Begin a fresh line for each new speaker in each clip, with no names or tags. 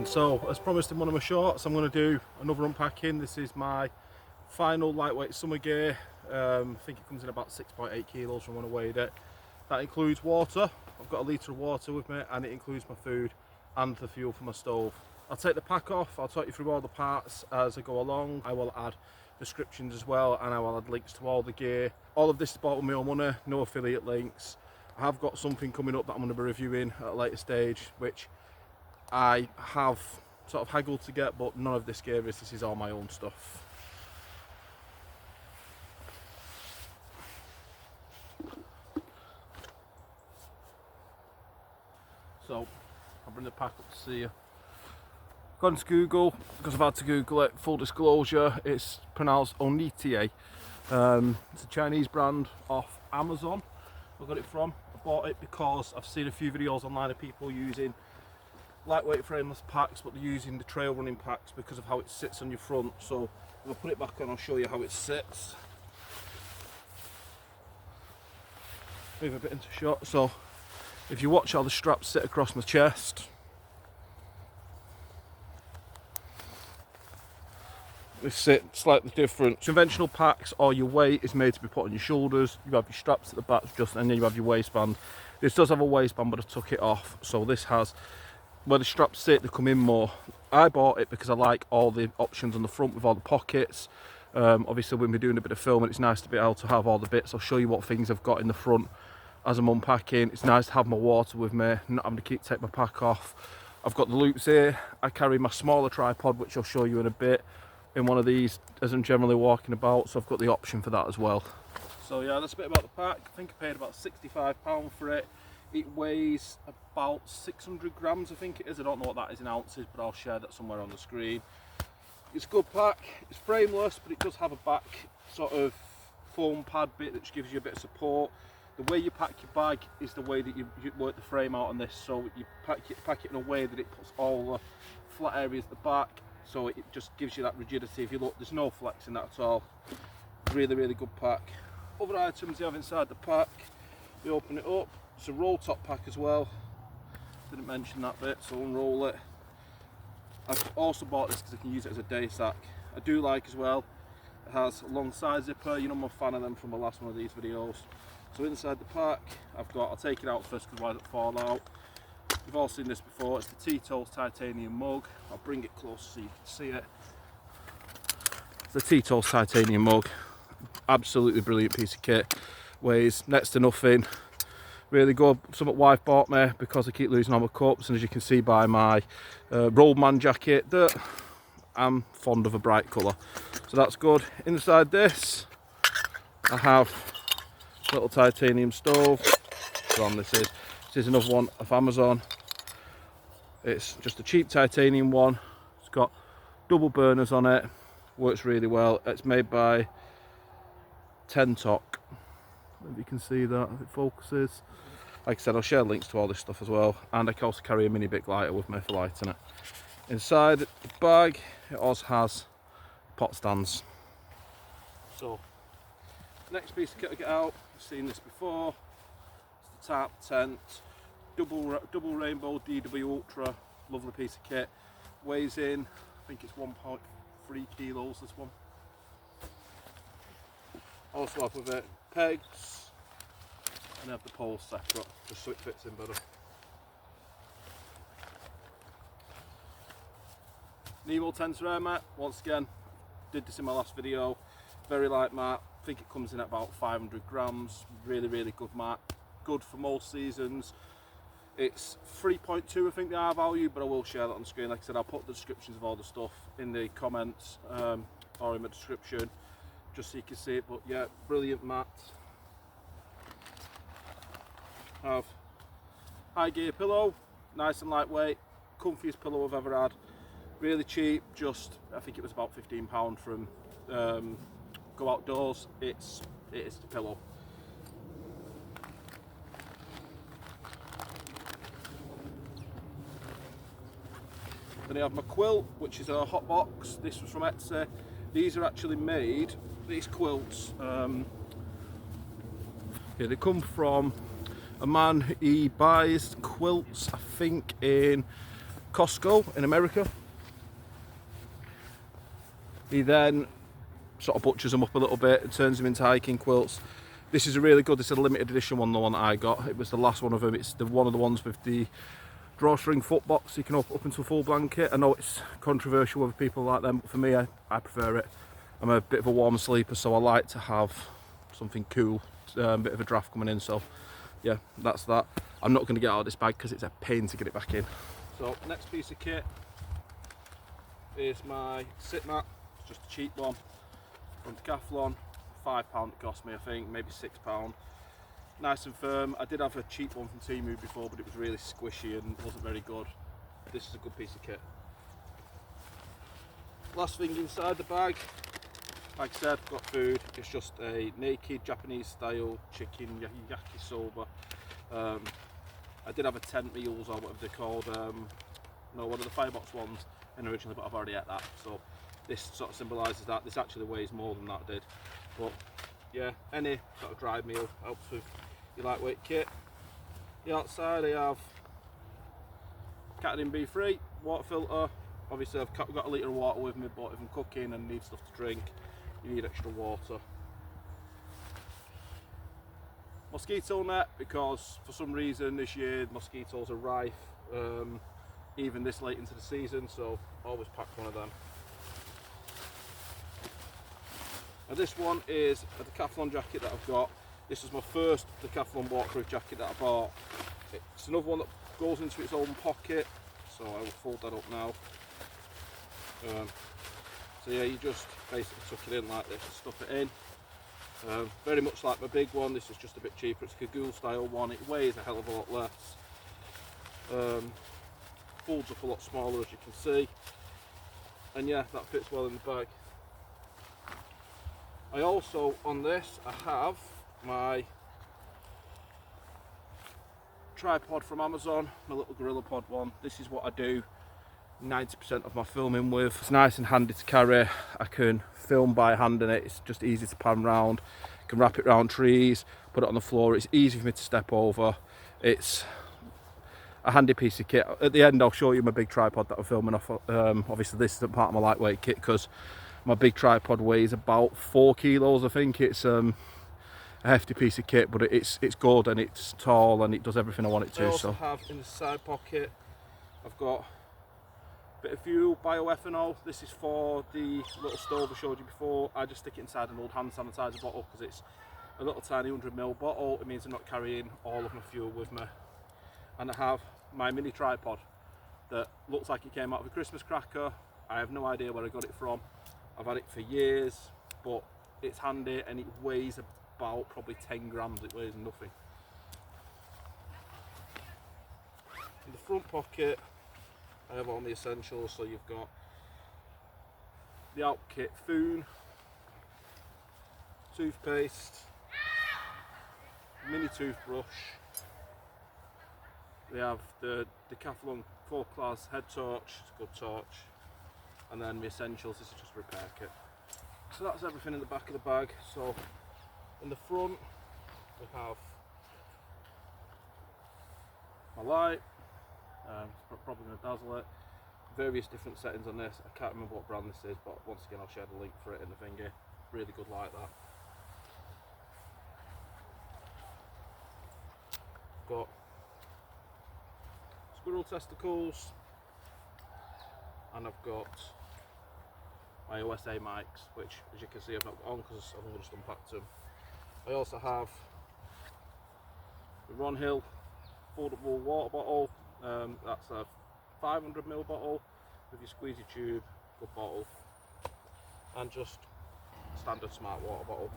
So as promised in one of my shorts, I'm going to do another unpacking. This is my final lightweight summer gear. I think it comes in about 6.8 kilos from when I weighed it. That includes water. I've got a litre of water with me, and it includes my food and the fuel for my stove. I'll take the pack off, I'll talk you through all the parts as I go along. I will add descriptions as well, and I will add links to all the gear. All of this is bought with my own money, no affiliate links. I have got something coming up that I'm going to be reviewing at a later stage, which I have sort of haggled to get, but none of this gear is. This is all my own stuff. So I'll bring the pack up to see you. Gone to Google because I've had to Google it. Full disclosure, it's pronounced Aonijie. It's a Chinese brand off Amazon. I got it from. I bought it because I've seen a few videos online of people using lightweight frameless packs, but they're using the trail running packs because of how it sits on your front. So if I put it back on, I'll show you how it sits. Move a bit into shot. So if you watch how the straps sit across my chest, they sit slightly different. Conventional packs, or your weight is made to be put on your shoulders. You have your straps at the back, and then you have your waistband. This does have a waistband, but I took it off. So this has, where the straps sit, they come in more. I bought it because I like all the options on the front with all the pockets. Obviously when we're doing a bit of filming, it's nice to be able to have all the bits. I'll show you what things I've got in the front as I'm unpacking. It's nice to have my water with me, not having to take my pack off. I've got the loops here. I carry my smaller tripod, which I'll show you in a bit, in one of these as I'm generally walking about, so I've got the option for that as well. So yeah, that's a bit about the pack. I think I paid about £65 for it. It weighs about 600 grams, I think it is. I don't know what that is in ounces, but I'll share that somewhere on the screen. It's a good pack. It's frameless, but it does have a back sort of foam pad bit that gives you a bit of support. The way you pack your bag is the way that you work the frame out on this. So you pack it in a way that it puts all the flat areas at the back, so it just gives you that rigidity. If you look, there's no flex in that at all. Really, really good pack. Other items you have inside the pack, you open it up. It's a roll top pack as well. Didn't mention that bit, so unroll it. I've also bought this because I can use it as a day sack. I do like as well, it has a long side zipper. You know I'm a fan of them from the last one of these videos. So inside the pack, I'll take it out first because why does it fall out? You've all seen this before. It's the Tito Titanium mug. I'll bring it close so you can see it. It's the Tito Titanium mug. Absolutely brilliant piece of kit. Weighs next to nothing. Really good. Something wife bought me because I keep losing all my cups, and as you can see by my Roadman jacket, that I'm fond of a bright colour. So that's good. Inside this, I have a little titanium stove. This is another one off Amazon. It's just a cheap titanium one. It's got double burners on it. Works really well. It's made by Tentock. If you can see that, if it focuses. Like I said, I'll share links to all this stuff as well, and I can also carry a mini big lighter with me for lighting it. Inside the bag, it also has pot stands. So, next piece of kit I get out, you've seen this before. It's the TarpTent Double Rainbow DW Ultra. Lovely piece of kit. Weighs in, I think it's 1.3 kilos, this one. Also have with it pegs, and have the poles separate just so it fits in better. Nemo Tensor air mat, once again, did this in my last video. Very light mat, I think it comes in at about 500 grams. Really, really good mat. Good for most seasons. It's 3.2 I think the R value, but I will share that on the screen. Like I said, I'll put the descriptions of all the stuff in the comments or in the description, just so you can see it. But yeah, brilliant mat. Have Higear pillow, nice and lightweight, comfiest pillow I've ever had. Really cheap, just I think it was about £15 from Go Outdoors. It is the pillow. Then I have my quilt, which is a hot box. This was from Etsy. These are actually made, these quilts, they come from a man. He buys quilts, I think, in Costco in America. He then sort of butchers them up a little bit and turns them into hiking quilts. This is a really good, this is a limited edition one, the one that I got. It was the last one of them. It's one of the ones with the drawstring foot box you can open up into a full blanket. I know it's controversial with people like them, but for me, I prefer it. I'm a bit of a warm sleeper, so I like to have something cool, a bit of a draft coming in. So yeah, that's that. I'm not going to get out of this bag because it's a pain to get it back in. So next piece of kit is my sit mat. It's just a cheap one from Decathlon. £5 it cost me, I think, maybe £6. Nice and firm. I did have a cheap one from Temu before, but it was really squishy and wasn't very good. This is a good piece of kit. Last thing inside the bag, like I said, got food. It's just a naked Japanese style chicken yakisoba. I did have a tent meals or whatever they're called. No, one of the firebox ones originally, but I've already ate that. So this sort of symbolises that. This actually weighs more than that did. But yeah, any sort of dried meal helps with your lightweight kit. The outside I have Katadyn befree, water filter. Obviously I've got a litre of water with me, but if I'm cooking and need stuff to drink, you need extra water. Mosquito net, because for some reason this year mosquitoes are rife, even this late into the season, so always pack one of them. Now this one is a Decathlon jacket that I've got. This is my first Decathlon waterproof jacket that I bought. It's another one that goes into its own pocket, so I will fold that up now. So yeah, you just basically tuck it in like this and stuff it in. Very much like my big one, this is just a bit cheaper. It's a Kagul style one. It weighs a hell of a lot less. Folds up a lot smaller, as you can see. And yeah, that fits well in the bag. I also, on this, I have my tripod from Amazon, my little Gorilla Pod one. This is what I do 90% of my filming with. It's nice and handy to carry. I can film by hand in it. It's just easy to pan round. I can wrap it around trees, put it on the floor. It's easy for me to step over. It's a handy piece of kit. At the end I'll show you my big tripod that I'm filming off. Obviously this isn't part of my lightweight kit because my big tripod weighs about 4 kilos. I think it's a hefty piece of kit, but it's good and it's tall and it does everything I want it to. I also have in the side pocket, I've got a bit of fuel, bioethanol. This is for the little stove I showed you before. I just stick it inside an old hand sanitizer bottle because it's a little tiny 100ml bottle. It means I'm not carrying all of my fuel with me. And I have my mini tripod that looks like it came out of a Christmas cracker. I have no idea where I got it from. I've had it for years, but it's handy and it weighs about probably 10 grams. It weighs nothing. In the front pocket I have all my essentials. So you've got the out kit, food, toothpaste, mini toothbrush. We have the Decathlon 4-class head torch, it's a good torch, and then my essentials. This is just a repair kit. So that's everything in the back of the bag. So in the front we have my light. It's probably going to dazzle it. Various different settings on this. I can't remember what brand this is, but once again I'll share the link for it in the thingy. Really good light that. Got squirrel testicles, and I've got my OSA mics, which as you can see I've not got on because I've only just unpacked them. I also have the Ronhill foldable water bottle. That's a 500ml bottle with your squeezy tube, good bottle, and just standard smart water bottle.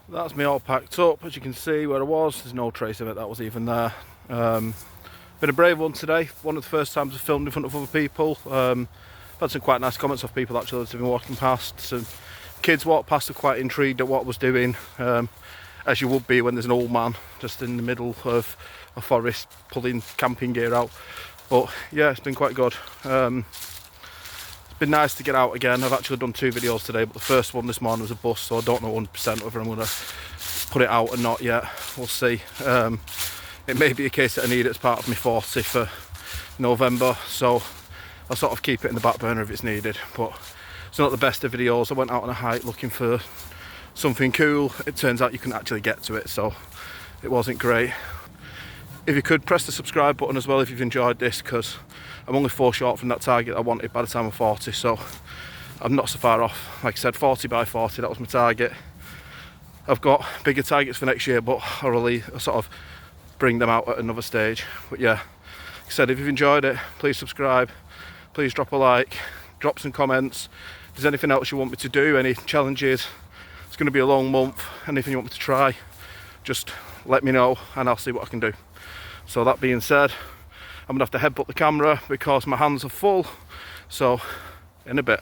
That's me all packed up. As you can see where I was, there's no trace of it that was even there. Been a brave one today. One of the first times I've filmed in front of other people. I've had some quite nice comments off people actually that have been walking past. Some kids walked past are quite intrigued at what I was doing, as you would be when there's an old man just in the middle of a forest pulling camping gear out. But yeah, it's been quite good. It's been nice to get out again. I've actually done 2 videos today, but the first one this morning was a bust, so I don't know 100% whether I'm going to put it out or not yet. We'll see. It may be a case that I need it as part of my 40 for November, so I'll sort of keep it in the back burner if it's needed. But it's not the best of videos. I went out on a hike looking for something cool. It turns out you can actually get to it, so it wasn't great. If you could press the subscribe button as well if you've enjoyed this, because I'm only 4 short from that target I wanted by the time I'm 40, so I'm not so far off. Like I said, 40 by 40, that was my target. I've got bigger targets for next year, but I'll sort of bring them out at another stage. But yeah, like I said, if you've enjoyed it, please subscribe, please drop a like, drop some comments. If there's anything else you want me to do, any challenges, it's going to be a long month, anything you want me to try, just let me know and I'll see what I can do. So that being said, I'm going to have to headbutt the camera because my hands are full, so in a bit.